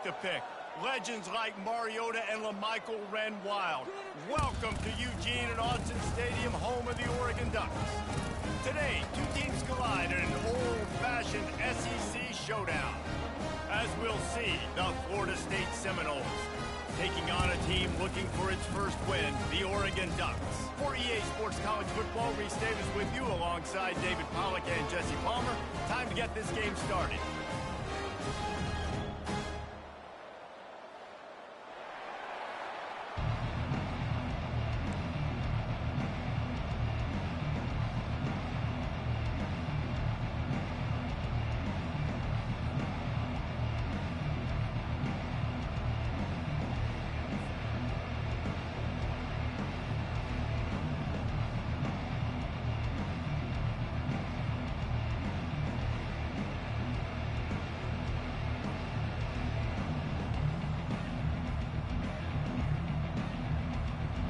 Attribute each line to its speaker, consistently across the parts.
Speaker 1: to pick. Legends like Mariota and LaMichael ran wild. Welcome to Eugene and Autzen Stadium, home of the Oregon Ducks. Today, two teams collide in an old-fashioned SEC showdown. As we'll see, the Florida State Seminoles taking on a team looking for its first win, the Oregon Ducks. For EA Sports College Football, Reese Davis with you alongside David Pollack and Jesse Palmer. Time to get this game started.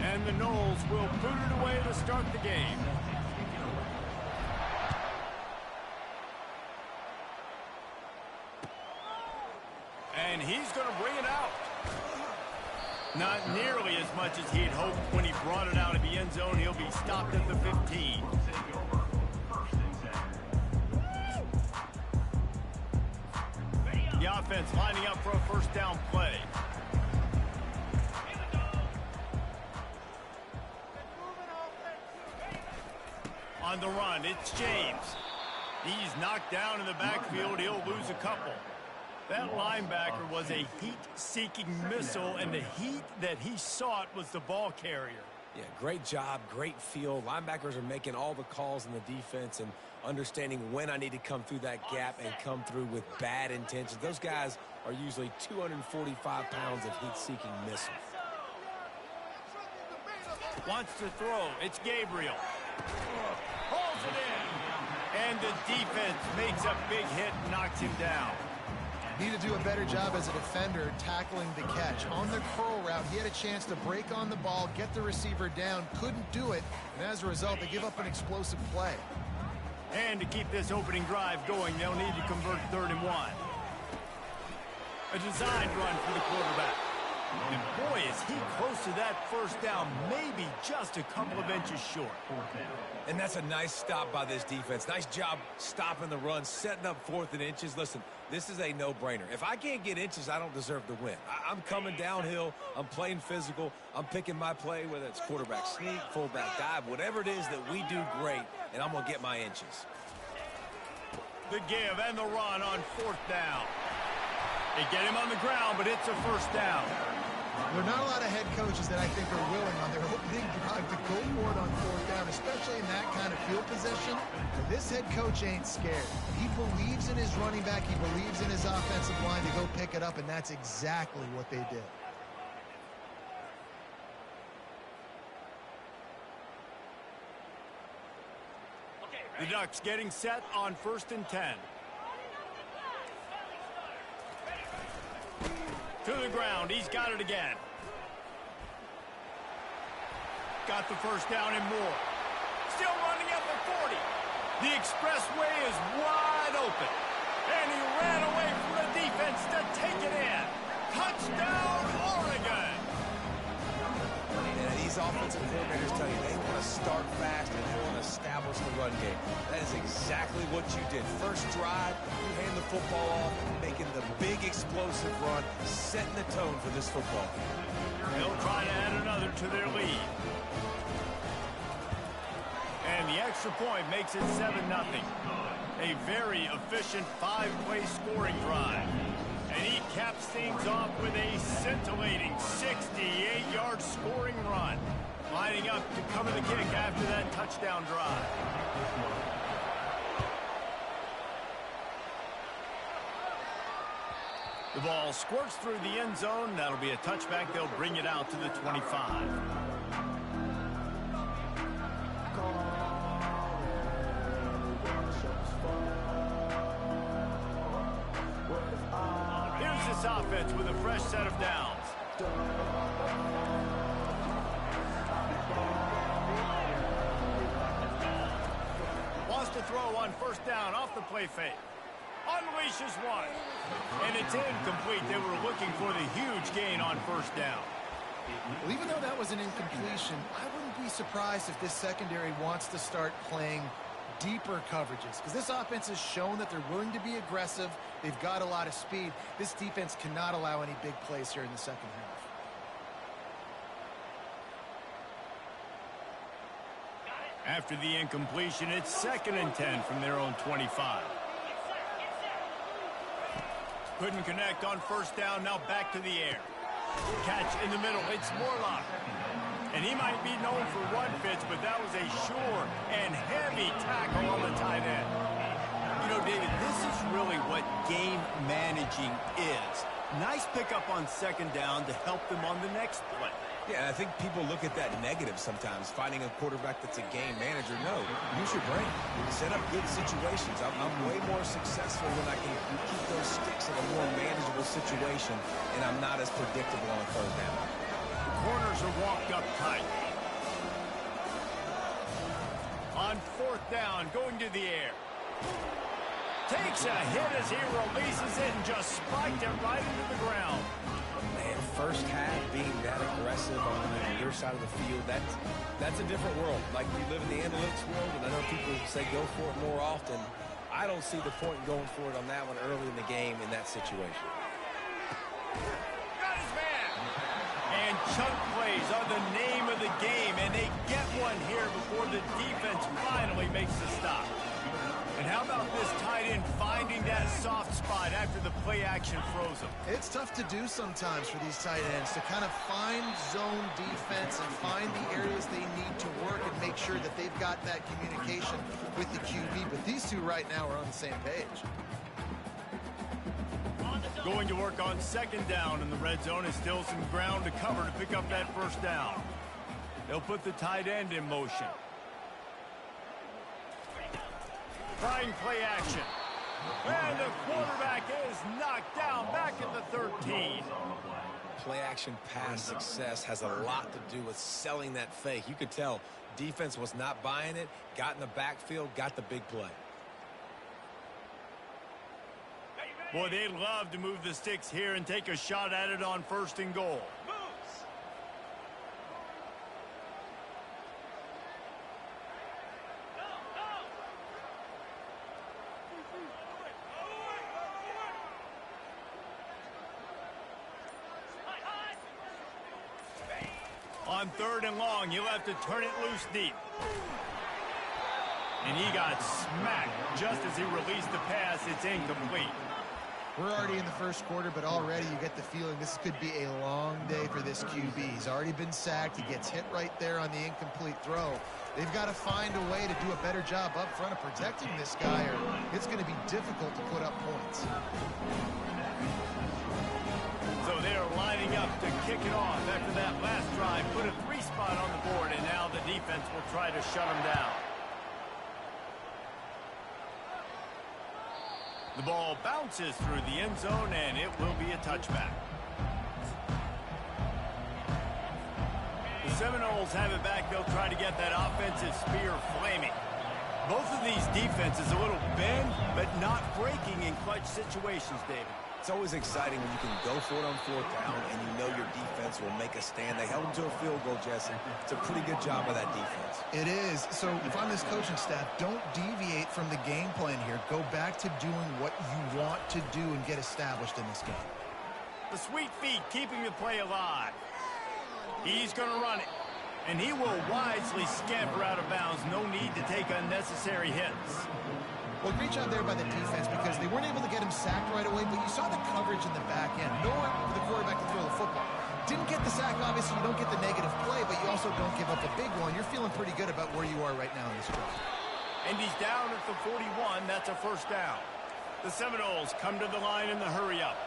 Speaker 1: And the Noles will put it away to start the game. And he's going to bring it out. Not nearly as much as he'd hoped when he brought it out of the end zone. He'll be stopped at the 15. The offense lining up for a first down play. On the run, it's James. He's knocked down in the backfield. He'll lose a couple. That linebacker was a heat-seeking missile, and the heat that he sought was the ball carrier.
Speaker 2: Yeah, great job, great feel. Linebackers are making all the calls in the defense and understanding when I need to come through that gap and come through with bad intentions. Those guys are usually 245 pounds of heat-seeking missiles.
Speaker 1: Wants to throw. It's Gabriel. Holds it in. And the defense makes a big hit and knocks him down.
Speaker 3: Need to do a better job as a defender tackling the catch. On the curl route, he had a chance to break on the ball, get the receiver down, couldn't do it, and as a result, they give up an explosive play.
Speaker 1: And to keep this opening drive going, they'll need to convert 3rd and 1. A designed run for the quarterback. And boy, is he close to that first down, maybe just a couple of inches short.
Speaker 2: And that's a nice stop by this defense. Nice job stopping the run, setting up 4th and inches. Listen, this is a no-brainer. If I can't get inches, I don't deserve to win. I'm coming downhill. I'm playing physical. I'm picking my play, whether it's quarterback sneak, fullback dive, whatever it is that we do great, and I'm going to get my inches.
Speaker 1: The give and the run on 4th down. They get him on the ground, but it's a first down.
Speaker 3: There are not a lot of head coaches that I think are willing on their opening drive to go for it on 4th down, especially in that kind of field position. But this head coach ain't scared. He believes in his running back. He believes in his offensive line to go pick it up, and that's exactly what they did.
Speaker 1: The Ducks getting set on 1st and 10. To the ground, he's got it again. Got the first down and more. Still running at the 40. The expressway is wide open. And he ran away from the defense to take it in. Touchdown, Oregon!
Speaker 2: Yeah, these offensive coordinators tell you they want to start fast and they want to establish the run game. That is exactly what you did. First drive, you hand the football off, making the big explosive run, setting the tone for this football game.
Speaker 1: They'll try to add another to their lead. And the extra point makes it 7-0. A very efficient 5-play scoring drive. And he caps things off with a scintillating 68-yard scoring run. Lining up to cover the kick after that touchdown drive. The ball squirts through the end zone. That'll be a touchback. They'll bring it out to the 25. Here's this offense with a fresh set of downs. Wants to throw on 1st down off the play fake. unleashes one. And it's incomplete. They were looking for the huge gain on first down.
Speaker 3: Well, even though that was an incompletion, I wouldn't be surprised if this secondary wants to start playing deeper coverages, because this offense has shown that they're willing to be aggressive. They've got a lot of speed. This defense cannot allow any big plays here in the second half.
Speaker 1: After the incompletion, it's 2nd and 10 from their own 25. Couldn't connect on first down. Now back to the air. Catch in the middle. It's Morlock. And he might be known for run fits, but that was a sure and heavy tackle on the tight end. You know, David, this is really what game managing is. Nice pickup on 2nd down to help them on the next play.
Speaker 2: Yeah, I think people look at that negative sometimes, finding a quarterback that's a game manager. No, use your brain. Set up good situations. I'm way more successful when I can keep those sticks in a more manageable situation, and I'm not as predictable on 3rd down.
Speaker 1: The corners are walked up tight. On 4th down, going to the air. Takes a hit as he releases it and just spiked it right into the ground.
Speaker 2: Man, first half being that aggressive on your side of the field, that's a different world. Like, we live in the analytics world, and I know people say go for it more often. I don't see the point in going for it on that one early in the game in that situation.
Speaker 1: Got his man. And chunk plays are the name of the game, and they get one here before the defense finally makes the stop. And how about this tight end finding that soft spot after the play action froze him?
Speaker 3: It's tough to do sometimes for these tight ends to kind of find zone defense and find the areas they need to work and make sure that they've got that communication with the QB. But these two right now are on the same page.
Speaker 1: Going to work on 2nd down, and the red zone is still some ground to cover to pick up that first down. They'll put the tight end in motion. Trying play action. And the quarterback is knocked down back at the 13.
Speaker 2: Play action pass success has a lot to do with selling that fake. You could tell defense was not buying it, got in the backfield, got the big play.
Speaker 1: Boy, they'd love to move the sticks here and take a shot at it on 1st and goal. On 3rd and long, you'll have to turn it loose deep. And he got smacked just as he released the pass. It's incomplete.
Speaker 3: We're already in the first quarter, but already you get the feeling this could be a long day for this QB. He's already been sacked. He gets hit right there on the incomplete throw. They've got to find a way to do a better job up front of protecting this guy, or it's going to be difficult to put up points.
Speaker 1: So they are lining up to kick it off after that last drive. Put a 3-spot on the board, and now the defense will try to shut them down. The ball bounces through the end zone, and it will be a touchback. The Seminoles have it back. They'll try to get that offensive spear flaming. Both of these defenses a little bend, but not breaking in clutch situations, David.
Speaker 2: It's always exciting when you can go for it on 4th down and you know your defense will make a stand. They held them to a field goal, Jesse. It's a pretty good job by that defense.
Speaker 3: It is. So if I'm this coaching staff, don't deviate from the game plan here. Go back to doing what you want to do and get established in this game.
Speaker 1: The sweet feet keeping the play alive. He's going to run it. And he will wisely scamper out of bounds. No need to take unnecessary hits.
Speaker 3: Well, great job there by the defense because they weren't able to get him sacked right away, but you saw the coverage in the back end. Nowhere for the quarterback to throw the football. Didn't get the sack, obviously. You don't get the negative play, but you also don't give up a big one. You're feeling pretty good about where you are right now in this drive.
Speaker 1: And he's down at the 41. That's a first down. The Seminoles come to the line in the hurry-up.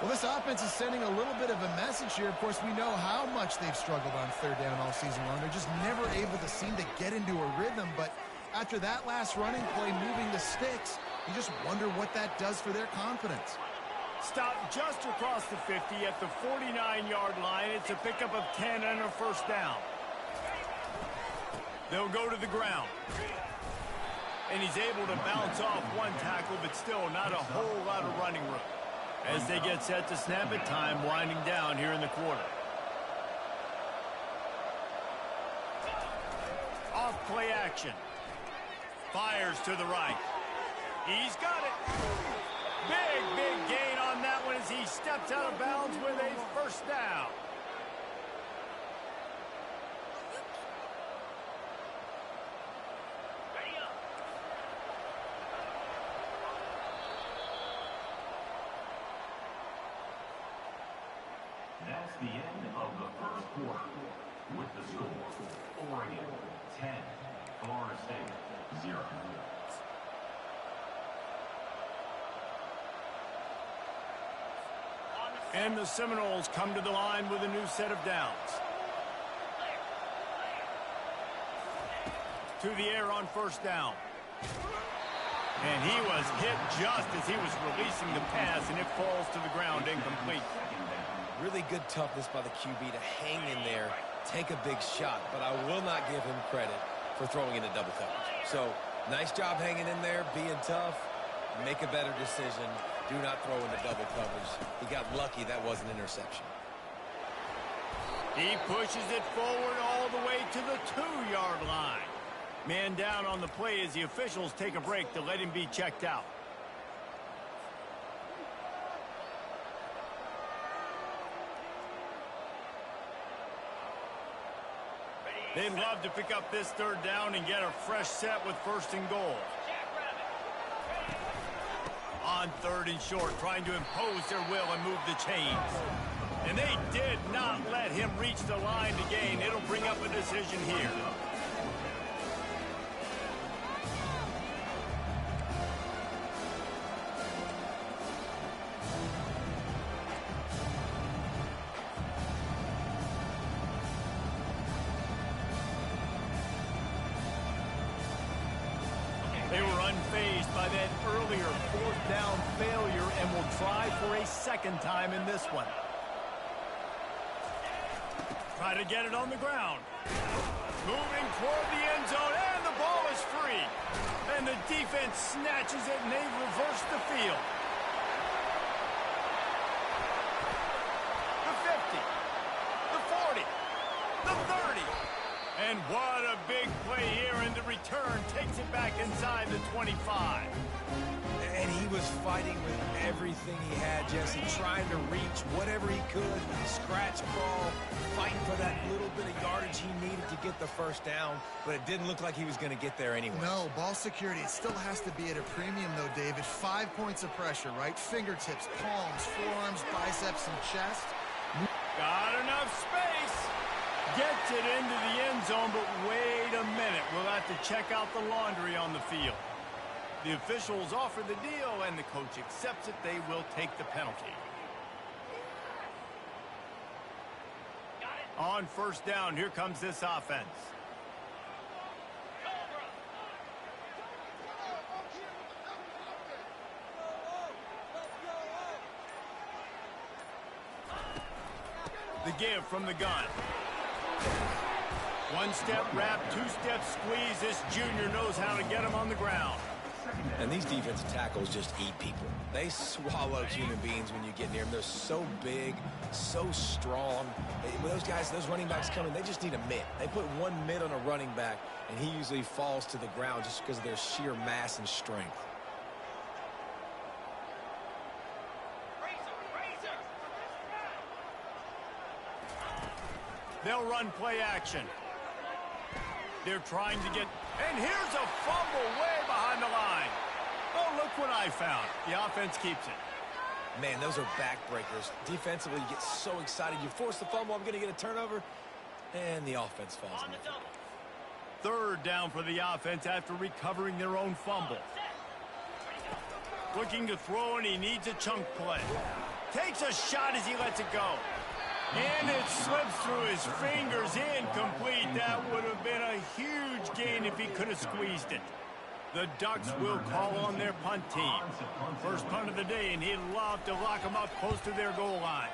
Speaker 3: Well, this offense is sending a little bit of a message here. Of course, we know how much they've struggled on 3rd down all season long. They're just never able to seem to get into a rhythm, but after that last running play, moving the sticks, you just wonder what that does for their confidence.
Speaker 1: Stopped just across the 50 at the 49-yard line. It's a pickup of 10 and a first down. They'll go to the ground. And he's able to bounce off one tackle, but still not a whole lot of running room. As they get set to snap it, time winding down here in the quarter. Off play action. Fires to the right. He's got it. Big gain on that one as he steps out of bounds with a first down.
Speaker 4: That's the end of the first quarter. With the score, Oregon 10, Florida State 0.
Speaker 1: And the Seminoles come to the line with a new set of downs. To the air on first down. And he was hit just as he was releasing the pass, and it falls to the ground incomplete.
Speaker 2: Really good toughness by the QB to hang in there, take a big shot, but I will not give him credit for throwing into double coverage. So, nice job hanging in there, being tough, make a better decision. Do not throw into double coverage. He got lucky that was an interception.
Speaker 1: He pushes it forward all the way to the 2-yard line. Man down on the play as the officials take a break to let him be checked out. They'd love to pick up this third down and get a fresh set with first and goal. On third and short, trying to impose their will and move the chains. And they did not let him reach the line to gain. It'll bring up a decision here. They were unfazed by that earlier fourth down failure and will try for a second time in this one. Try to get it on the ground. Moving toward the end zone, and the ball is free. And the defense snatches it, and they reverse the field. The 50, the 40, the 30. And what a big play here, and the return takes it back inside the 25.
Speaker 2: And he was fighting with everything he had, Jesse, trying to reach whatever he could, scratch, crawl, fighting for that little bit of yardage he needed to get the first down, but it didn't look like he was going to get there anyway.
Speaker 3: No, ball security, it still has to be at a premium, though, David. 5 points of pressure, right? Fingertips, palms, forearms, biceps, and chest.
Speaker 1: Got enough space. Gets it into the end zone, but wait a minute. We'll have to check out the laundry on the field. The officials offer the deal, and the coach accepts it. They will take the penalty. On first down, here comes this offense. The give from the gun. One-step wrap, two-step squeeze. This junior knows how to get him on the ground.
Speaker 2: And these defensive tackles just eat people. They swallow human beings when you get near them. They're so big, so strong. When those guys, those running backs come in, they just need a mitt. They put one mitt on a running back, and he usually falls to the ground just because of their sheer mass and strength.
Speaker 1: They'll run play action. They're trying to get, and here's a fumble way behind the line. Oh, look what I found. The offense keeps it.
Speaker 2: Man, those are backbreakers. Defensively, you get so excited. You force the fumble, I'm going to get a turnover, and the offense falls.
Speaker 1: Third down for the offense after recovering their own fumble. Looking to throw, and he needs a chunk play. Takes a shot as he lets it go. And it slips through his fingers, incomplete. That would have been a huge gain if he could have squeezed it. The Ducks will call on their punt team. First punt of the day, and he'd love to lock them up close to their goal line.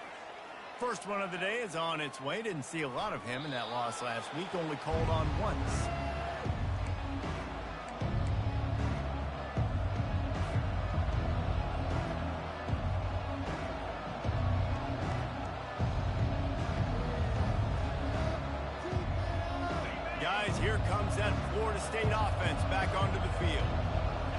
Speaker 1: First one of the day is on its way. Didn't see a lot of him in that loss last week, only called on once. here comes that Florida State offense back onto the field.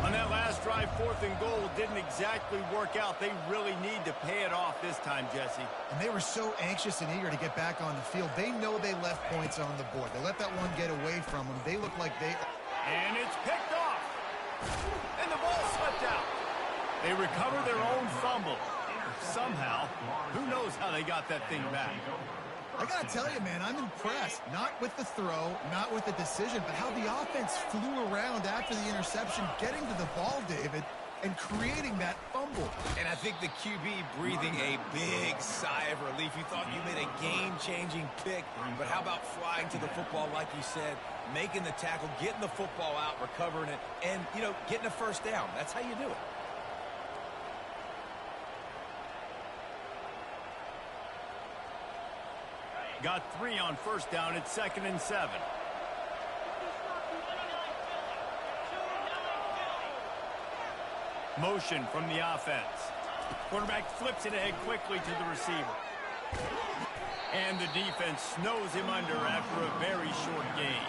Speaker 1: On that last drive, 4th and goal didn't exactly work out. They really need to pay it off this time, Jesse.
Speaker 3: And they were so anxious and eager to get back on the field. They know they left points on the board. They let that one get away from them. They look like they...
Speaker 1: And it's picked off. And the ball slipped out. They recover their own fumble. Somehow, who knows how they got that thing back.
Speaker 3: I got to tell you, man, I'm impressed. Not with the throw, not with the decision, but how the offense flew around after the interception, getting to the ball, David, and creating that fumble.
Speaker 2: And I think the QB breathing a big sigh of relief. You thought you made a game-changing pick, but how about flying to the football, like you said, making the tackle, getting the football out, recovering it, and, you know, getting a first down. That's how you do it.
Speaker 1: Got 3 on first down. It's 2nd and 7. Motion from the offense. Quarterback flips it ahead quickly to the receiver. And the defense snows him under after a very short gain.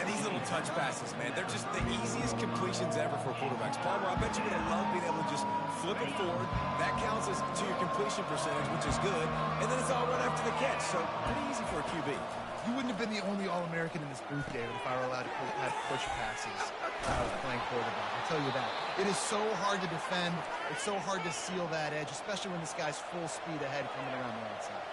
Speaker 2: And these little touch passes, man, they're just the easiest completions ever for quarterbacks. Palmer, I bet you would have loved being able to just flip it forward. That counts as to your completion percentage, which is good. And then it's all run after the catch, so pretty easy for a QB.
Speaker 3: You wouldn't have been the only All-American in this booth, David, if I were allowed to have push passes when I was playing quarterback. I'll tell you that. It is so hard to defend. It's so hard to seal that edge, especially when this guy's full speed ahead coming around the outside.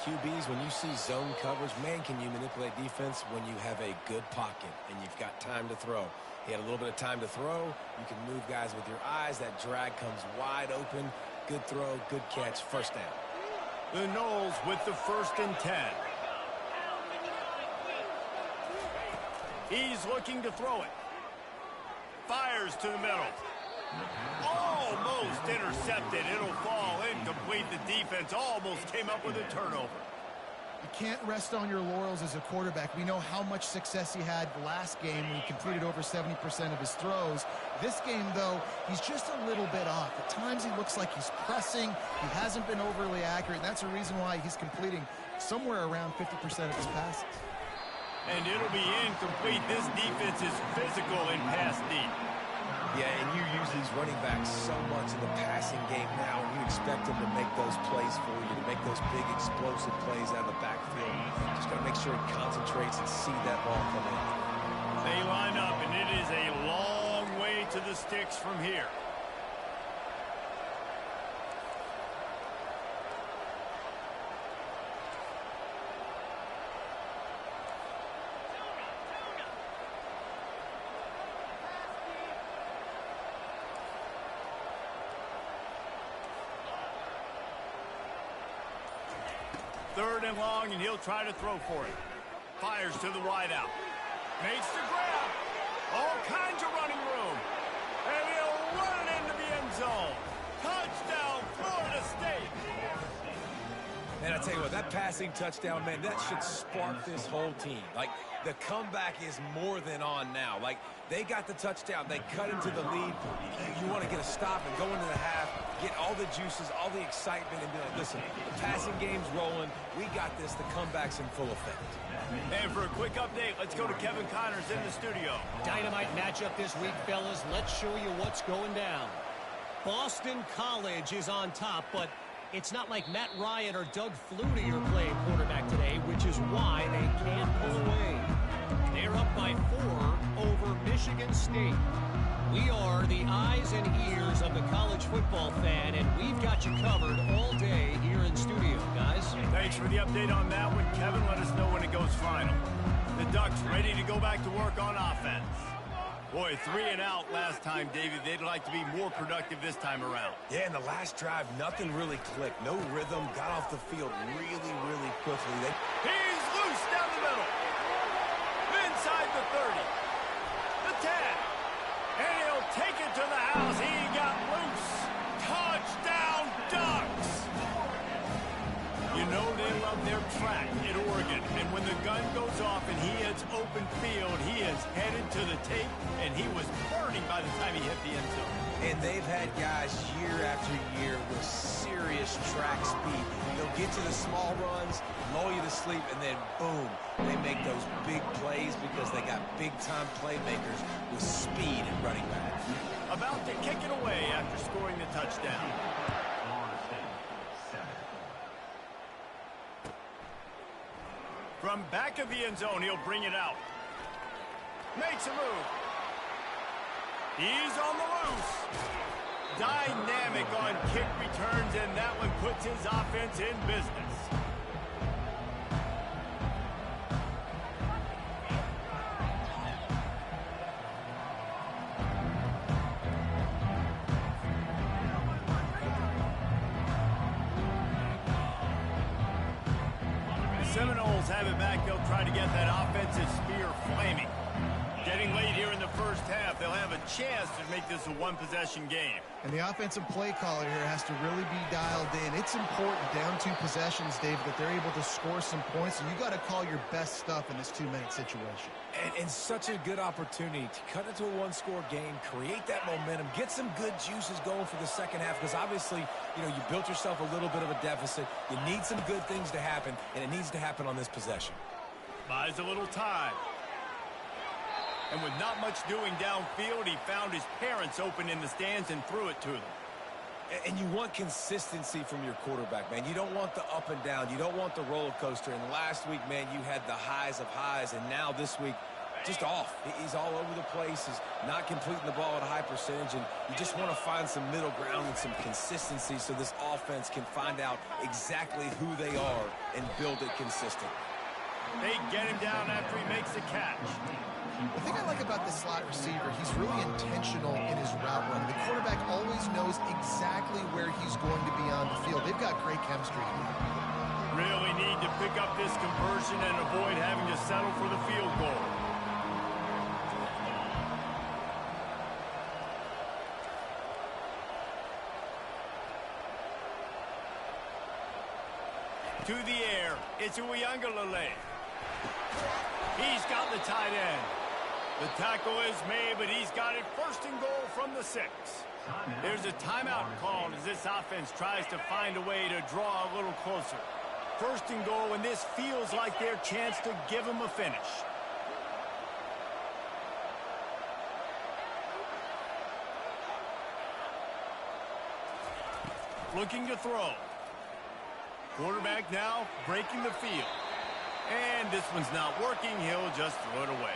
Speaker 2: QBs, when you see zone coverage, man, can you manipulate defense when you have a good pocket and you've got time to throw. He had a little bit of time to throw. You can move guys with your eyes. That drag comes wide open. Good throw, good catch, first down.
Speaker 1: The Noles with the 1st and 10. He's looking to throw it. Fires to the middle. Almost intercepted. It'll fall incomplete. The defense almost came up with a turnover.
Speaker 3: You can't rest on your laurels as a quarterback. We know how much success he had last game when he completed over 70% of his throws. This game, though, he's just a little bit off. At times he looks like he's pressing. He hasn't been overly accurate. And that's a reason why he's completing somewhere around 50% of his passes.
Speaker 1: And it'll be incomplete. This defense is physical in pass deep.
Speaker 2: Yeah, and you use these running backs so much in the passing game now, and you expect them to make those plays for you, to make those big explosive plays out of the backfield. Just got to make sure he concentrates and see that ball come in.
Speaker 1: They line up, and it is a long way to the sticks from here. Third and long, and he'll try to throw for it. Fires to the wideout. Makes the grab. All kinds of running room. And he'll run it into the end zone. Touchdown, Florida State.
Speaker 2: Man, I tell you what, that passing touchdown, man, that should spark this whole team. Like, the comeback is more than on now. Like, they got the touchdown. They cut into the lead. You want to get a stop and go into the half, get all the juices, all the excitement, and be like, listen, the passing game's rolling. We got this. The comeback's in full effect.
Speaker 1: And for a quick update, let's go to Kevin Connors in the studio.
Speaker 5: Dynamite matchup this week, fellas. Let's show you what's going down. Boston College is on top, but it's not like Matt Ryan or Doug Flutie are playing quarterback today, which is why they can't pull away. They're up by 4 over Michigan State. We are the eyes and ears of the college football fan, and we've got you covered all day here in studio, guys.
Speaker 1: Thanks for the update on that one, Kevin. Let us know when it goes final. The Ducks ready to go back to work on offense. Boy, 3 and out last time, David. They'd like to be more productive this time around.
Speaker 2: Yeah, in the last drive, nothing really clicked. No rhythm. Got off the field really, really quickly.
Speaker 1: He's loose down the middle. Inside the 30. The 10. And he'll take it to the house. He got loose. Touchdown, Ducks. You know they love their track at Oregon, and when the gun goes off and he hits open field, he is headed to the tape, and he was burning by the time he hit the end zone.
Speaker 2: And they've had guys year after year with serious track speed. They'll get to the small runs, lull you to sleep, and then boom, they make those big plays because they got big-time playmakers with speed at running back.
Speaker 1: About to kick it away after scoring the touchdown.
Speaker 4: Florida State, 7.
Speaker 1: From back of the end zone, he'll bring it out. Makes a move. He's on the loose. Dynamic on kick returns, and that one puts his offense in business. The Seminoles have it back. They'll try to get that offensive spear flaming. Getting late here in the first half, they'll have a chance to make this a one-possession game.
Speaker 3: And the offensive play caller here has to really be dialed in. It's important down 2 possessions, David, that they're able to score some points, and you got to call your best stuff in this 2-minute situation.
Speaker 2: And such a good opportunity to cut into a one-score game, create that momentum, get some good juices going for the second half, because obviously, you know, you built yourself a little bit of a deficit. You need some good things to happen, and it needs to happen on this possession.
Speaker 1: Buys a little time. And with not much doing downfield, he found his parents open in the stands and threw it to them.
Speaker 2: And you want consistency from your quarterback, man. You don't want the up and down. You don't want the roller coaster. And last week, man, you had the highs of highs. And now this week, just off. He's all over the place. He's not completing the ball at a high percentage. And you just want to find some middle ground and some consistency so this offense can find out exactly who they are and build it consistent.
Speaker 1: They get him down after he makes the catch.
Speaker 3: The thing I like about the slot receiver, he's really intentional in his route running. The quarterback always knows exactly where he's going to be on the field. They've got great chemistry.
Speaker 1: Really need to pick up this conversion and avoid having to settle for the field goal. To the air, it's Uiagalelei. He's got the tight end. The tackle is made, but he's got it first and goal from the 6. There's a timeout called as this offense tries to find a way to draw a little closer. First and goal, and this feels like their chance to give them a finish. Looking to throw. Quarterback now breaking the field. And this one's not working. He'll just throw it away.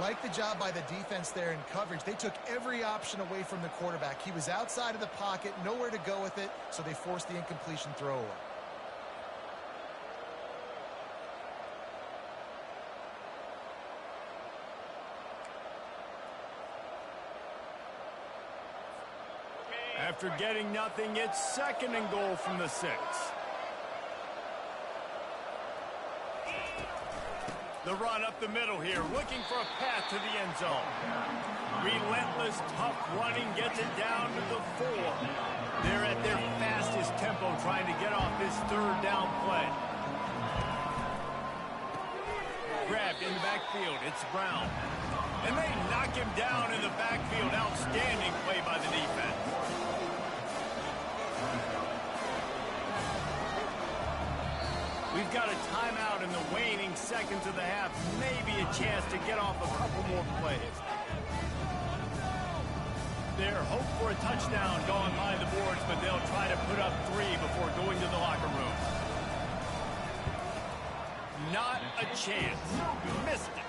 Speaker 3: Like the job by the defense there in coverage. They took every option away from the quarterback. He was outside of the pocket, nowhere to go with it, so they forced the incompletion throwaway.
Speaker 1: After getting nothing, it's second and goal from the 6. The run up the middle here, looking for a path to the end zone. Relentless, tough running gets it down to the 4. They're at their fastest tempo trying to get off this third down play. Grabbed in the backfield, it's Brown. And they knock him down in the backfield. Outstanding play by the defense. We've got a timeout in the waning seconds of the half. Maybe a chance to get off a couple more plays. Their hope for a touchdown gone by the boards, but they'll try to put up 3 before going to the locker room. Not a chance. Missed it.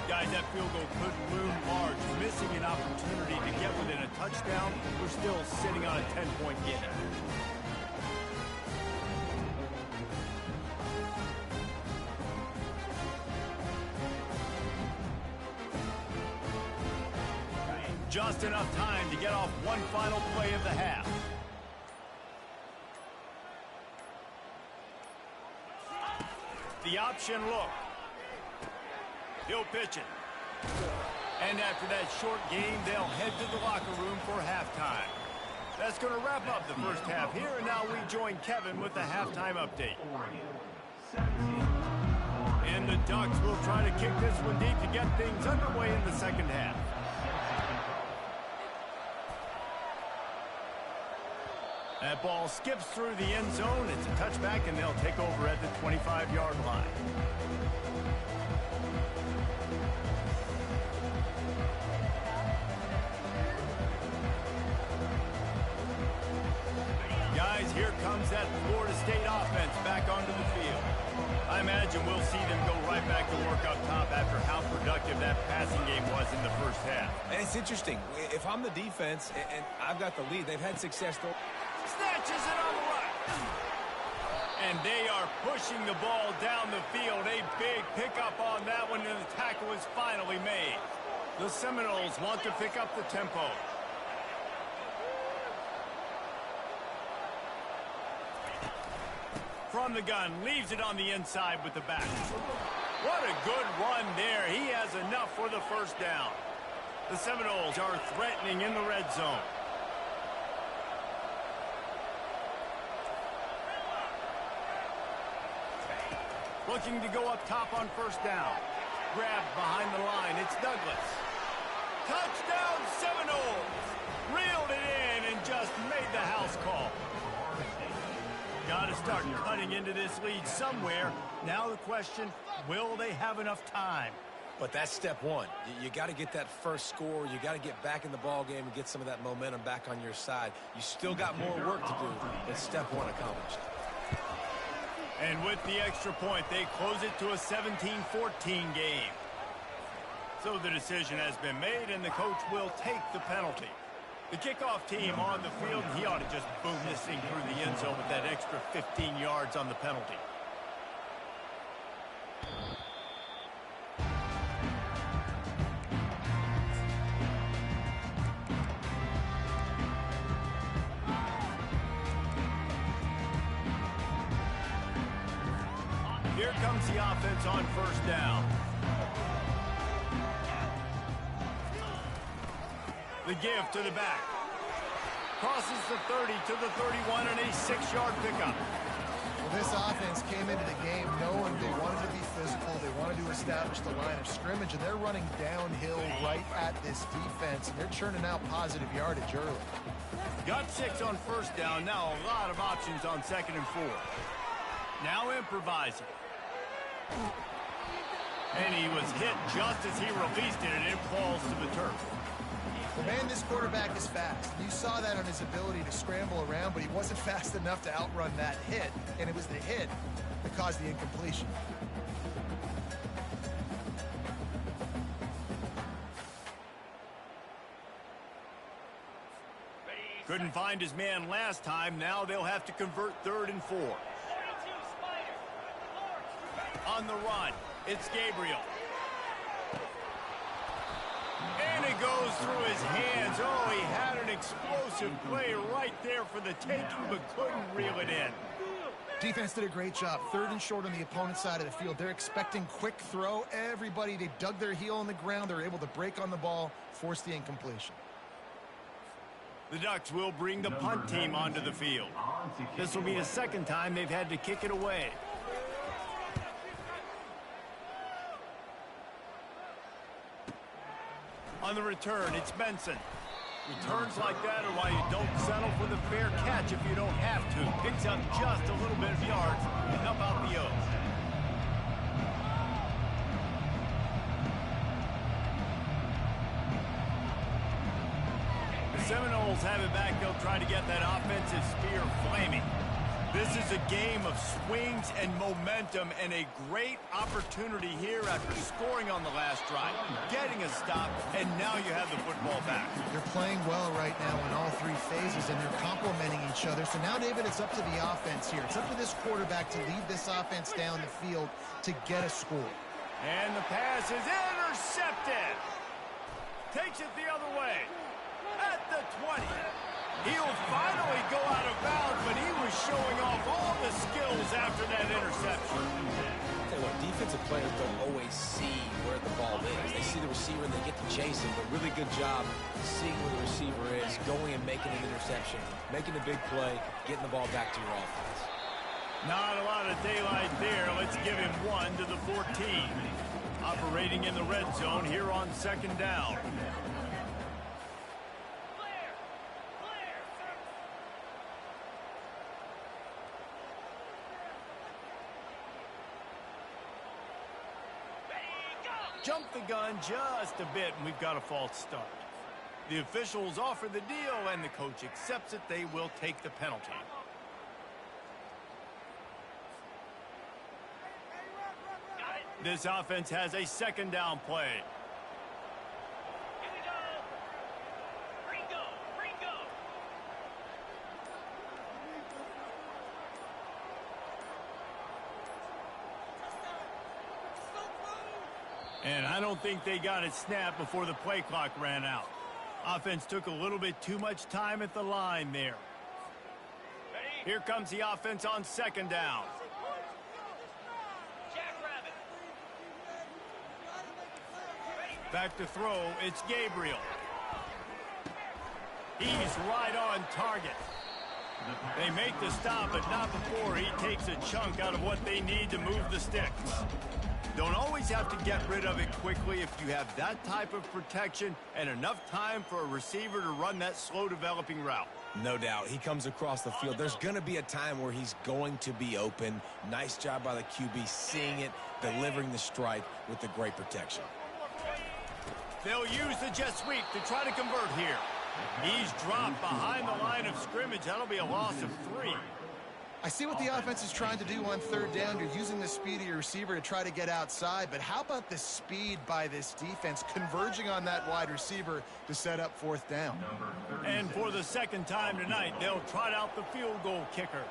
Speaker 1: Guys, that field goal could loom large. Missing an opportunity to get within a touchdown. We're still sitting on a 10-point game. Just enough time to get off one final play of the half. The option look. He'll pitch it. And after that short game, they'll head to the locker room for halftime. That's going to wrap up the first half here, and now we join Kevin with the halftime update. And the Ducks will try to kick this one deep to get things underway in the second half. That ball skips through the end zone. It's a touchback, and they'll take over at the 25-yard line. Guys, here comes that Florida State offense back onto the field. I imagine we'll see them go right back to work up top after how productive that passing game was in the first half.
Speaker 2: And it's interesting. If I'm the defense and I've got the lead, they've had success.
Speaker 1: Snatches it on the right. And they are pushing the ball down the field. A big pickup on that one, and the tackle is finally made. The Seminoles want to pick up the tempo. From the gun, leaves it on the inside with the back. What a good run there. He has enough for the first down. The Seminoles are threatening in the red zone. Looking to go up top on first down. Grabbed behind the line. It's Douglas. Touchdown Seminoles! Reeled it in and just made the house call. Got to start cutting into this lead somewhere. Now the question, will they have enough time?
Speaker 2: But that's step one. You got to get that first score. You got to get back in the ball game and get some of that momentum back on your side. You still got more work to do, but step one accomplished.
Speaker 1: And with the extra point, they close it to a 17-14 game. So the decision has been made, and the coach will take the penalty. The kickoff team on the field, he ought to just boom this thing through the end zone with that extra 15 yards on the penalty. Here comes the offense on first down. The give to the back. Crosses the 30 to the 31 and a 6-yard pickup.
Speaker 3: Well, this offense came into the game knowing they wanted to be physical. They wanted to establish the line of scrimmage, and they're running downhill right at this defense, and they're churning out positive yardage early.
Speaker 1: Got 6 on first down. Now a lot of options on second and 4. Now improvising. And he was hit just as he released it, and it falls to the turf.
Speaker 3: The man, this quarterback is fast. You saw that on his ability to scramble around, but he wasn't fast enough to outrun that hit, and it was the hit that caused the incompletion.
Speaker 1: Couldn't find his man last time. Now they'll have to convert 3rd and 4. On the run, it's Gabriel. And it goes through his hands. Oh, he had an explosive play right there for the taking, but couldn't reel it in.
Speaker 3: Defense did a great job. 3rd and short on the opponent's side of the field. They're expecting quick throw. Everybody, they dug their heel on the ground. They're able to break on the ball, force the incompletion.
Speaker 1: The Ducks will bring the punt team onto the field. This will be the second time they've had to kick it away. On the return, it's Benson. Returns like that are why you don't settle for the fair catch if you don't have to. Picks up just a little bit of yards to help out the O's. The Seminoles have it back. They'll try to get that offensive spear flaming. This is a game of swings and momentum, and a great opportunity here after scoring on the last drive, getting a stop, and now you have the football back.
Speaker 3: They're playing well right now in all 3 phases, and they're complementing each other. So now, David, it's up to the offense here. It's up to this quarterback to lead this offense down the field to get a score.
Speaker 1: And the pass is intercepted. Takes it the other way. At the 20. He'll finally go out of bounds, but he was showing off all the skills after that interception.
Speaker 2: Hey, look, defensive players don't always see where the ball is. They see the receiver and they get to chase him, but really good job seeing where the receiver is, going and making an interception, making a big play, getting the ball back to your offense.
Speaker 1: Not a lot of daylight there. Let's give him 1 to the 14. Operating in the red zone here on 2nd down. Jump the gun just a bit, and we've got a false start. The officials offer the deal, and the coach accepts it. They will take the penalty. This offense has a 2nd down play.
Speaker 6: Here we go. Ringo, Ringo.
Speaker 1: And I don't think they got it snapped before the play clock ran out. Offense took a little bit too much time at the line there. Here comes the offense on 2nd down.
Speaker 6: Jackrabbit.
Speaker 1: Back to throw, it's Gabriel. He's right on target. They make the stop, but not before he takes a chunk out of what they need to move the sticks. Don't always have to get rid of it quickly if you have that type of protection and enough time for a receiver to run that slow-developing route.
Speaker 2: No doubt. He comes across the field. There's going to be a time where he's going to be open. Nice job by the QB seeing it, delivering the strike with the great protection.
Speaker 1: They'll use the jet sweep to try to convert here. He's dropped behind the line of scrimmage. That'll be a loss of 3.
Speaker 3: I see what the offense is trying to do on 3rd down. You're using the speed of your receiver to try to get outside, but how about the speed by this defense converging on that wide receiver to set up 4th down?
Speaker 1: And for the 2nd time tonight, they'll trot out the field goal kicker.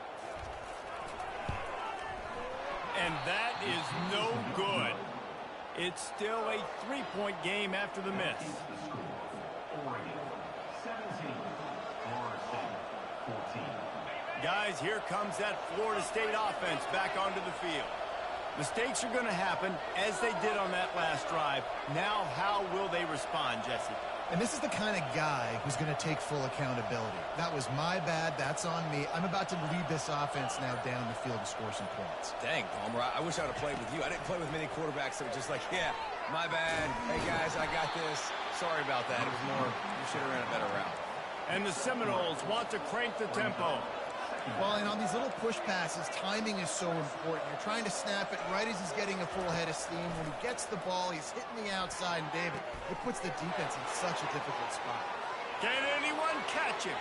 Speaker 1: And that is no good. It's still a 3-point game after the miss.
Speaker 4: Oregon 17, Florida State 14.
Speaker 1: Guys, here comes that Florida State offense back onto the field. Mistakes are going to happen, as they did on that last drive. Now, how will they respond, Jesse?
Speaker 3: And this is the kind of guy who's going to take full accountability. That was my bad. That's on me. I'm about to lead this offense now down the field and score some points.
Speaker 2: Dang, Palmer, I wish I would have played with you. I didn't play with many quarterbacks that were just like, yeah, my bad. Hey, guys, I got this. Sorry about that. It was more, you should have ran a better route.
Speaker 1: And the Seminoles want to crank the tempo.
Speaker 3: Well, and on these little push passes, timing is so important. You're trying to snap it right as he's getting a full head of steam. When he gets the ball, he's hitting the outside, and David, it puts the defense in such a difficult spot.
Speaker 1: Can anyone catch him?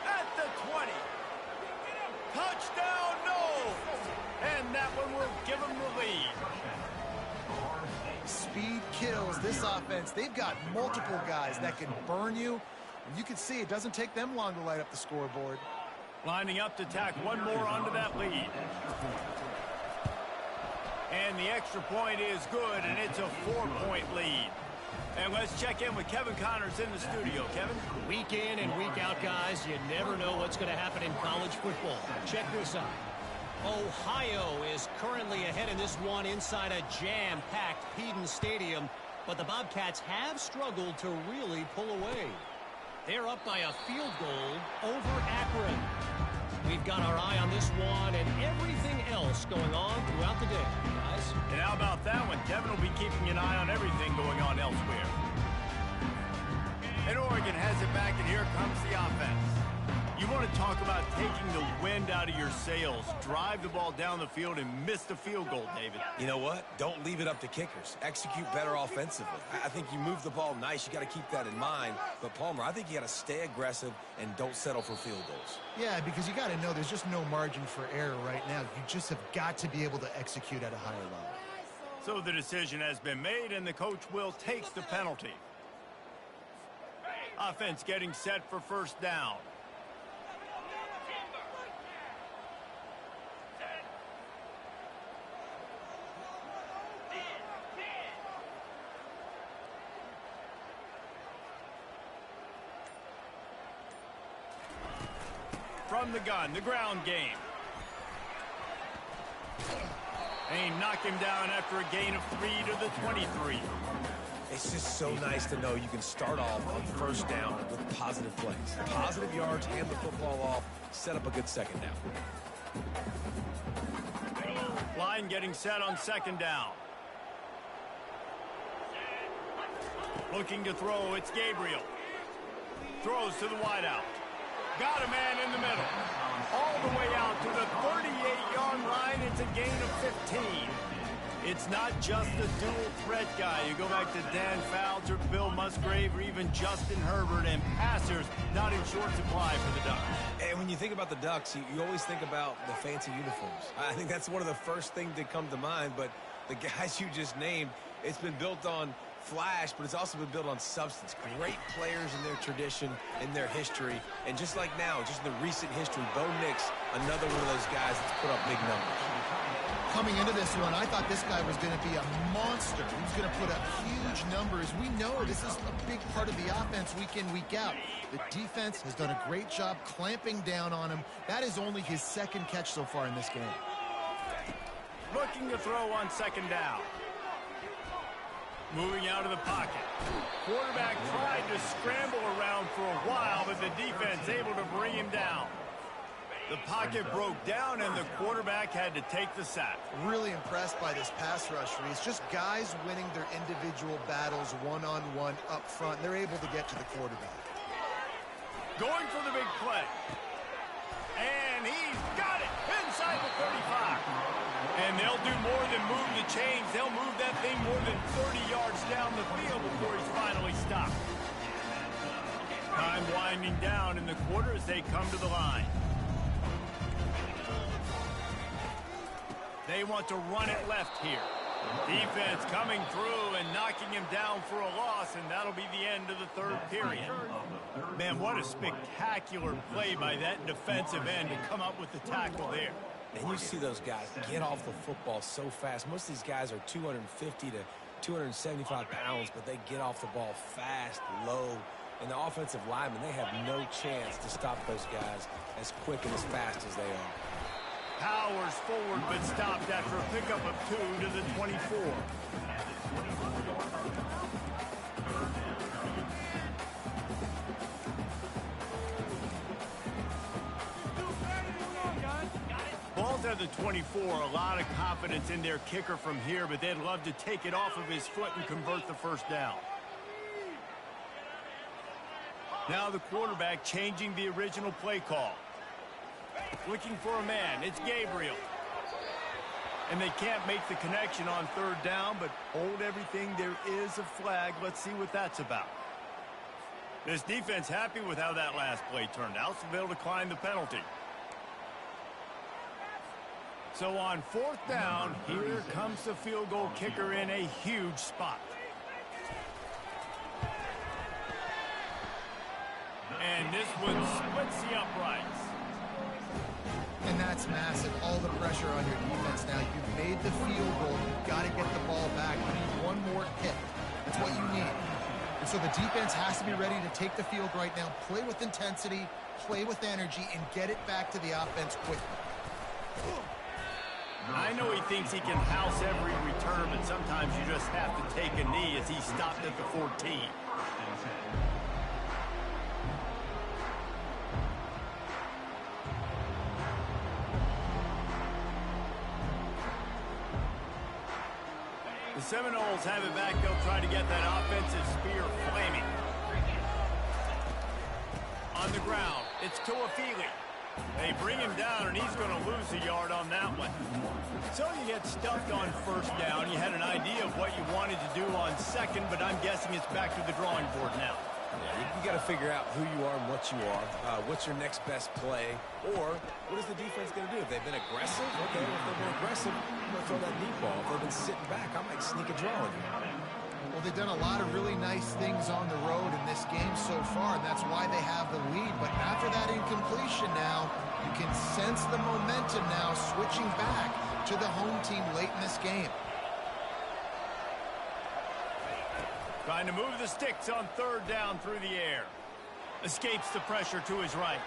Speaker 1: At the 20. Touchdown, no! And that one will give him the lead.
Speaker 3: Speed kills this offense. They've got multiple guys that can burn you. And you can see it doesn't take them long to light up the scoreboard.
Speaker 1: Lining up to tack one more onto that lead. And the extra point is good, and it's a 4-point lead. And let's check in with Kevin Connors in the studio. Kevin?
Speaker 5: Week in and week out, guys, you never know what's going to happen in college football. Check this out. Ohio is currently ahead in this one inside a jam-packed Peden Stadium, but the Bobcats have struggled to really pull away. They're up by a field goal over Akron. We've got our eye on this one and everything else going on throughout the day, guys.
Speaker 1: And how about that one? Kevin will be keeping an eye on everything going on elsewhere. And Oregon has it back, and here comes the offense. You want to talk about taking the wind out of your sails. Drive the ball down the field and miss the field goal, David.
Speaker 2: You know what? Don't leave it up to kickers. Execute better offensively. I think you move the ball nice. You got to keep that in mind. But, Palmer, I think you got to stay aggressive and don't settle for field goals.
Speaker 3: Yeah, because you got to know there's just no margin for error right now. You just have got to be able to execute at a higher level.
Speaker 1: So the decision has been made, and the coach will take the penalty. Offense getting set for first down. From the gun, the ground game. And he knocked him down after a gain of 3 to the 23.
Speaker 2: It's just so nice to know you can start off on first down with positive plays. Positive yards, hand the football off, set up a good second down.
Speaker 1: Line getting set on second down. Looking to throw, it's Gabriel. Throws to the wideout. Got a man in the middle. All the way out to the 38-yard line. It's a gain of 15. It's not just the dual threat guy. You go back to Dan Fouts or Bill Musgrave or even Justin Herbert, and passers not in short supply for the Ducks.
Speaker 2: And when you think about the Ducks, you always think about the fancy uniforms. I think that's one of the first things that come to mind, but the guys you just named, it's been built on flash, but it's also been built on substance. Great players in their tradition, in their history, and just like now, just in the recent history, Bo Nix, another one of those guys that's put up big numbers.
Speaker 3: Coming into this one, I thought this guy was going to be a monster. He was going to put up huge numbers. We know this is a big part of the offense week in, week out. The defense has done a great job clamping down on him. That is only his second catch so far in this game.
Speaker 1: Looking to throw on second down. Moving out of the pocket. Quarterback tried to scramble around for a while, but the defense able to bring him down. The pocket broke down, and the quarterback had to take the sack.
Speaker 3: Really impressed by this pass rush, Reese. Just guys winning their individual battles one-on-one up front. They're able to get to the quarterback.
Speaker 1: Going for the big play. And he's got it inside the 35. And they'll do more than move the chains. They'll move that thing more than 30 yards down the field before he's finally stopped. Time winding down in the quarter as they come to the line. They want to run it left here. Defense coming through and knocking him down for a loss, and that'll be the end of the third period. Man, what a spectacular play by that defensive end to come up with the tackle there.
Speaker 2: And you see those guys get off the football so fast. Most of these guys are 250 to 275 pounds, but they get off the ball fast, low. And the offensive linemen, they have no chance to stop those guys as quick and as fast as they are.
Speaker 1: Powers forward, but stopped after a pickup of 2 to the 24. Ball's at the 24. A lot of confidence in their kicker from here, but they'd love to take it off of his foot and convert the first down. Now the quarterback changing the original play call. Looking for a man. It's Gabriel. And they can't make the connection on third down, but hold everything. There is a flag. Let's see what that's about. This defense happy with how that last play turned out, so they'll decline the penalty. So on fourth down, here comes the field goal kicker in a huge spot. And this one splits the uprights.
Speaker 3: And that's massive. All the pressure on your defense now. You've made the field goal. You've got to get the ball back. You need one more hit. That's what you need. And so the defense has to be ready to take the field right now, play with intensity, play with energy, and get it back to the offense quickly.
Speaker 1: I know he thinks he can house every return, but sometimes you just have to take a knee as he stopped at the 14. The Seminoles have it back. They'll try to get that offensive spear flaming. On the ground, it's Tuafili. They bring him down, and he's going to lose a yard on that one. So you get stuffed on first down. You had an idea of what you wanted to do on second, but I'm guessing it's back to the drawing board now.
Speaker 2: Yeah, you got to figure out who you are and what you are. What's your next best play? Or what is the defense going to do? If they've been aggressive, okay, if they've been aggressive, I'm going to throw that deep ball. If they've been sitting back, I might sneak a draw on you.
Speaker 3: Well, they've done a lot of really nice things on the road in this game so far, and that's why they have the lead. But after that incompletion now, you can sense the momentum now switching back to the home team late in this game.
Speaker 1: Trying to move the sticks on third down through the air. Escapes the pressure to his right.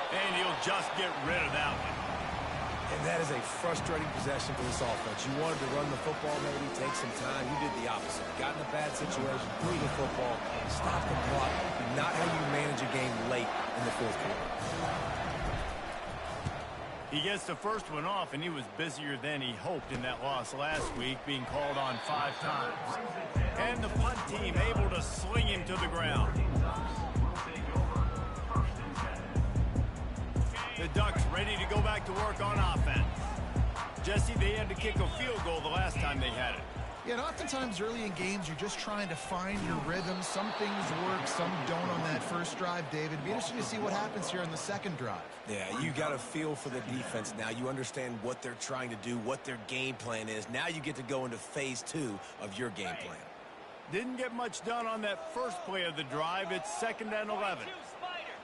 Speaker 1: And he'll just get rid of that one.
Speaker 2: And that is a frustrating possession for this offense. You wanted to run the football, maybe take some time. You did the opposite. Got in a bad situation, threw the football, stopped the clock. Not how you manage a game late in the fourth quarter.
Speaker 1: He gets the first one off, and he was busier than he hoped in that loss last week, being called on 5 times. And the punt team able to sling him to the ground. The Ducks ready to go back to work on offense. Jesse, they had to kick a field goal the last time they had it.
Speaker 3: Yeah, and oftentimes early in games, you're just trying to find your rhythm. Some things work, some don't on that first drive, David. It'd be interesting to see what happens here in the second drive.
Speaker 2: Yeah, you got a feel for the defense now. You understand what they're trying to do, what their game plan is. Now you get to go into phase 2 of your game plan.
Speaker 1: Didn't get much done on that first play of the drive. It's 2nd and 11.
Speaker 6: 4-2 Spider.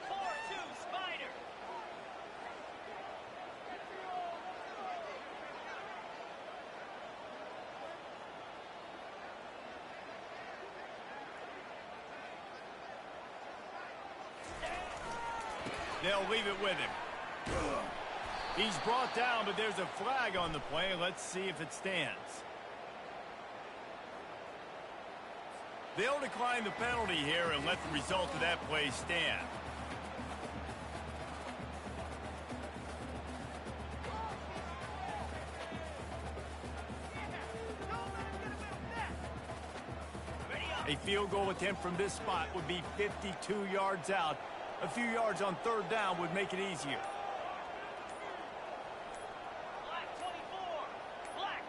Speaker 6: 4-2 Spider.
Speaker 1: They'll leave it with him. He's brought down, but there's a flag on the play. Let's see if it stands. They'll decline the penalty here and let the result of that play stand. A field goal attempt from this spot would be 52 yards out. A few yards on 3rd down would make it easier.
Speaker 6: Black 24. Black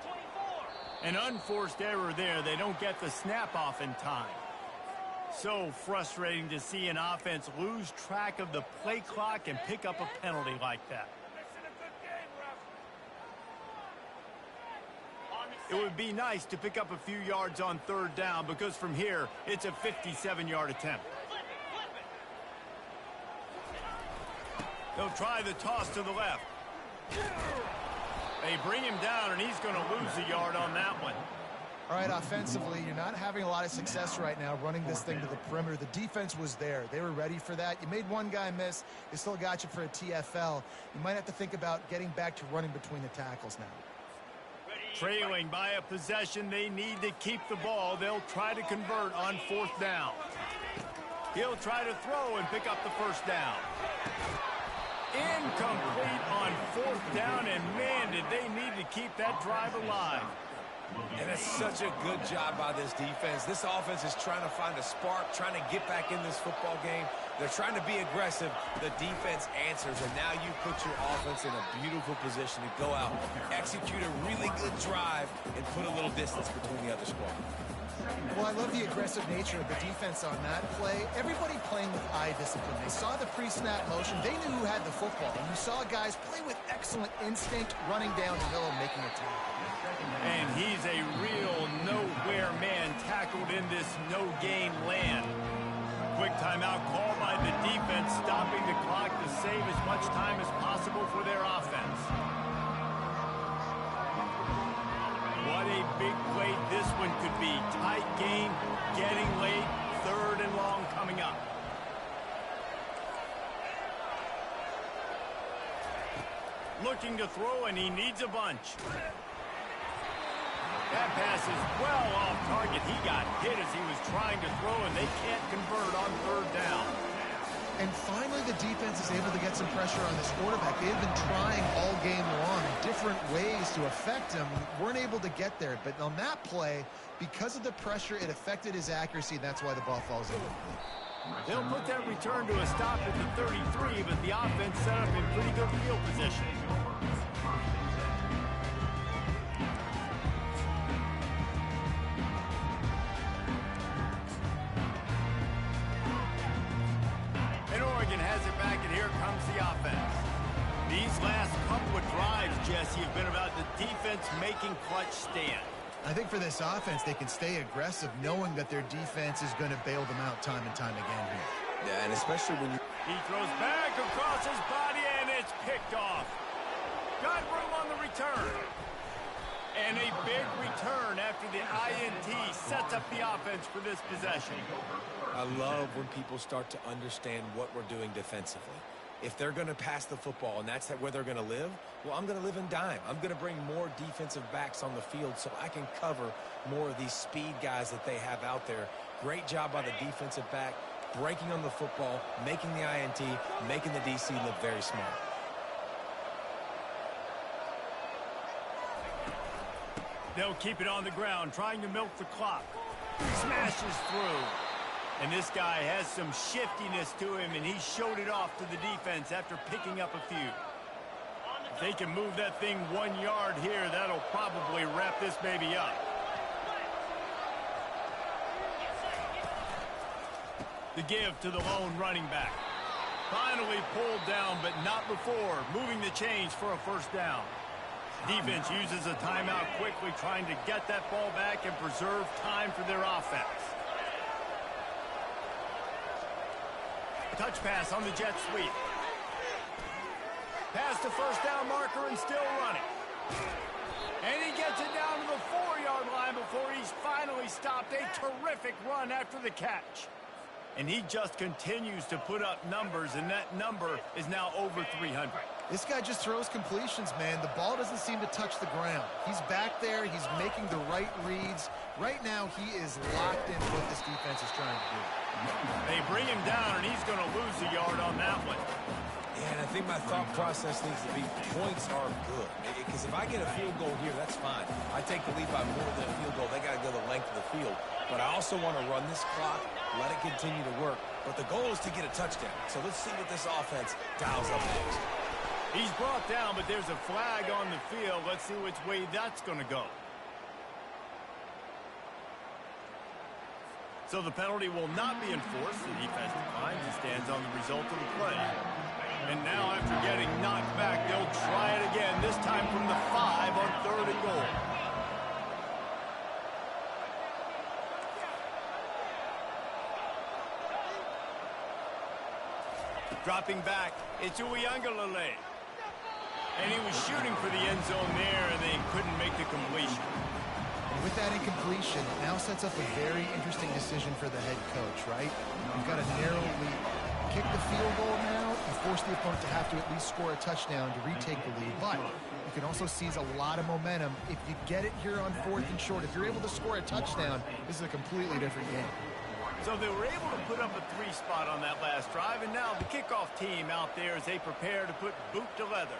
Speaker 6: 24.
Speaker 1: An unforced error there. They don't get the snap off in time. So frustrating to see an offense lose track of the play clock and pick up a penalty like that. It would be nice to pick up a few yards on 3rd down because from here, it's a 57-yard attempt. They'll try the toss to the left. They bring him down, and he's going to lose a yard on that one.
Speaker 3: All right, offensively, you're not having a lot of success right now running this thing to the perimeter. The defense was there. They were ready for that. You made one guy miss. They still got you for a TFL. You might have to think about getting back to running between the tackles now.
Speaker 1: Trailing by a possession, they need to keep the ball. They'll try to convert on 4th down. He'll try to throw and pick up the first down. Incomplete on 4th down, and man, did they need to keep that drive alive.
Speaker 2: And it's such a good job by this defense. This offense is trying to find a spark, trying to get back in this football game. They're trying to be aggressive. The defense answers, and now you put your offense in a beautiful position to go out, execute a really good drive, and put a little distance between the other squad.
Speaker 3: Well, I love the aggressive nature of the defense on that play. Everybody playing with eye discipline. They saw the pre-snap motion. They knew who had the football. And you saw guys play with excellent instinct, running down the middle and making a tackle.
Speaker 1: And he's a real nowhere man tackled in this no-gain land. Quick timeout call by the defense, stopping the clock to save as much time as possible for their offense. What a big play this one could be. Tight game, getting late, 3rd and long coming up. Looking to throw, and he needs a bunch. That pass is well off target. He got hit as he was trying to throw, and they can't convert on 3rd down.
Speaker 3: And finally, the defense is able to get some pressure on this quarterback. They've been trying all game long different ways to affect him. Weren't able to get there. But on that play, because of the pressure, it affected his accuracy. That's why the ball falls in.
Speaker 1: They'll put that return to a stop at the 33, but the offense set up in pretty good field position. Has it back, and here comes the offense. These last couple of drives, Jesse, have been about the defense making clutch stand.
Speaker 3: I think for this offense, they can stay aggressive knowing that their defense is going to bail them out time and time again here.
Speaker 2: Yeah, and especially when you...
Speaker 1: He throws back across his body, and it's picked off. Got room on the return. And a big return after the INT sets up the offense for this possession.
Speaker 2: I love when people start to understand what we're doing defensively. If they're going to pass the football and that's where they're going to live, well, I'm going to live in dime. I'm going to bring more defensive backs on the field so I can cover more of these speed guys that they have out there. Great job by the defensive back, breaking on the football, making the INT, making the DC look very smart.
Speaker 1: They'll keep it on the ground, trying to milk the clock. Smashes through. And this guy has some shiftiness to him, and he showed it off to the defense after picking up a few. If they can move that thing 1 yard here, that'll probably wrap this baby up. The give to the lone running back. Finally pulled down, but not before. Moving the chains for a first down. Defense uses a timeout quickly, trying to get that ball back and preserve time for their offense. Touch pass on the jet sweep. Past the first down marker and still running. And he gets it down to the 4-yard line before he's finally stopped. A terrific run after the catch. And he just continues to put up numbers, and that number is now over 300.
Speaker 3: This guy just throws completions, man. The ball doesn't seem to touch the ground. He's back there. He's making the right reads. Right now, he is locked into what this defense is trying to do.
Speaker 1: They bring him down, and he's going to lose a yard on that one.
Speaker 2: Yeah, and I think my thought process needs to be points are good. Because if I get a field goal here, that's fine. I take the lead by more than a field goal. They got to go the length of the field. But I also want to run this clock, let it continue to work. But the goal is to get a touchdown. So let's see what this offense dials up next.
Speaker 1: He's brought down, but there's a flag on the field. Let's see which way that's going to go. So the penalty will not be enforced. The defense declines and stands on the result of the play. And now after getting knocked back, they'll try it again, this time from the 5 on 3rd and goal. Dropping back, it's Uiagalelei. And he was shooting for the end zone there, and they couldn't make the completion.
Speaker 3: And with that incompletion, it now sets up a very interesting decision for the head coach, right? You've got a narrow lead. Kick the field goal now, you force the opponent to have to at least score a touchdown to retake the lead. But you can also seize a lot of momentum if you get it here on 4th and short. If you're able to score a touchdown, this is a completely different game.
Speaker 1: So they were able to put up a 3 spot on that last drive, and now the kickoff team out there as they prepare to put boot to leather.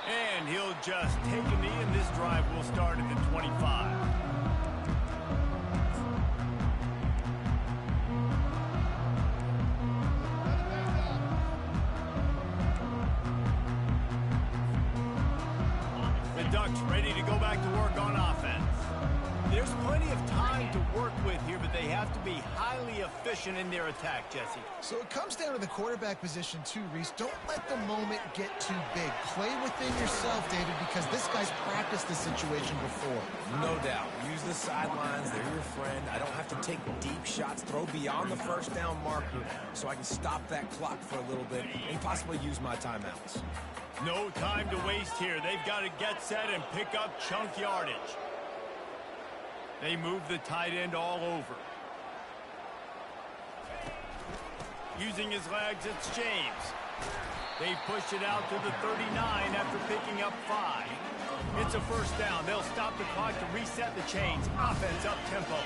Speaker 1: And he'll just take a knee, and this drive will start at the 25. The Ducks ready to go back to work on offense. There's plenty of time to work with here, but they have to be highly efficient in their attack, Jesse.
Speaker 3: So it comes down to the quarterback position too, Reese. Don't let the moment get too big. Play within yourself, David, because this guy's practiced this situation before.
Speaker 2: No doubt. Use the sidelines. They're your friend. I don't have to take deep shots, throw beyond the first down marker so I can stop that clock for a little bit and possibly use my timeouts.
Speaker 1: No time to waste here. They've got to get set and pick up chunk yardage. They move the tight end all over. Using his legs, it's James. They push it out to the 39 after picking up 5. It's a first down. They'll stop the clock to reset the chains. Offense up tempo.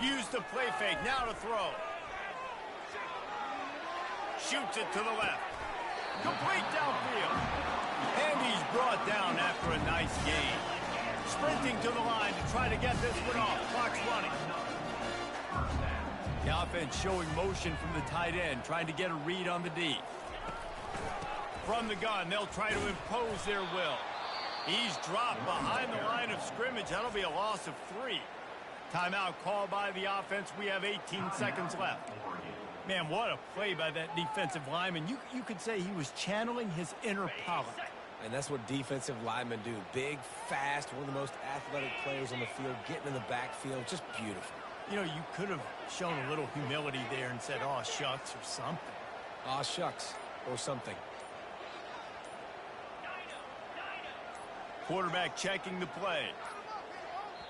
Speaker 1: Use the play fake. Now to throw. Shoots it to the left. Complete downfield. And he's brought down after a nice gain. Sprinting to the line to try to get this one off. Clock's running. The offense showing motion from the tight end, trying to get a read on the D. From the gun, they'll try to impose their will. He's dropped behind the line of scrimmage. That'll be a loss of 3. Timeout called by the offense. We have 18 seconds left. Man, what a play by that defensive lineman. You could say he was channeling his inner Pollock.
Speaker 2: And that's what defensive linemen do. Big, fast, one of the most athletic players on the field, getting in the backfield. Just beautiful.
Speaker 1: You know, you could have shown a little humility there and said, "Aw, shucks," or something.
Speaker 2: Aw, shucks, or something.
Speaker 1: Quarterback checking the play.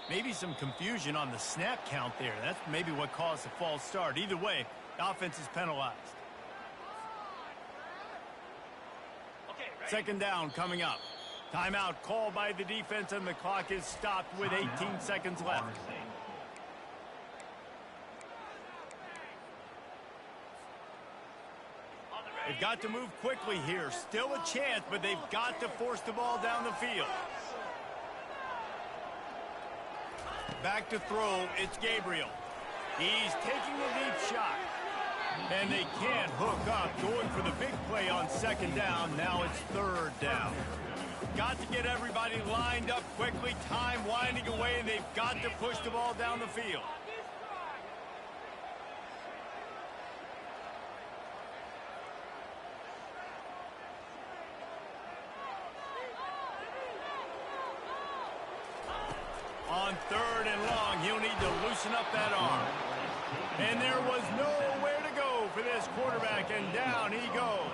Speaker 1: Maybe some confusion on the snap count there. That's maybe what caused the false start. Either way, the offense is penalized. Second down coming up. Timeout called by the defense, and the clock is stopped with 18 seconds left. They've got to move quickly here. Still a chance, but they've got to force the ball down the field. Back to throw, it's Gabriel. He's taking the lead shot. And they can't hook up, going for the big play on second down. Now it's third down. Got to get everybody lined up quickly. Time winding away, and they've got to push the ball down the field. On third and long, he'll need to loosen up that arm. And there was nowhere to go for this quarterback, and down he goes.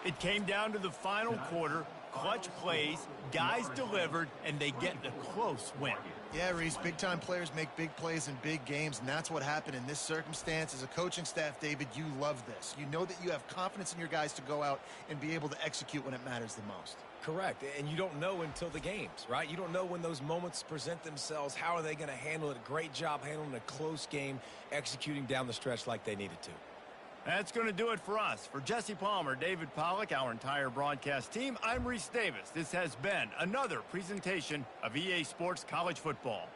Speaker 1: It came down to the final quarter. Clutch plays, guys delivered, and they get the close win.
Speaker 3: Yeah, Reese, big-time players make big plays in big games, and that's what happened in this circumstance. As a coaching staff, David, you love this. You know that you have confidence in your guys to go out and be able to execute when it matters the most.
Speaker 2: Correct, and you don't know until the games, right? You don't know when those moments present themselves. How are they going to handle it? Great job handling a close game, executing down the stretch like they needed to.
Speaker 1: That's going to do it for us. For Jesse Palmer, David Pollack, our entire broadcast team, I'm Reese Davis. This has been another presentation of EA Sports College Football.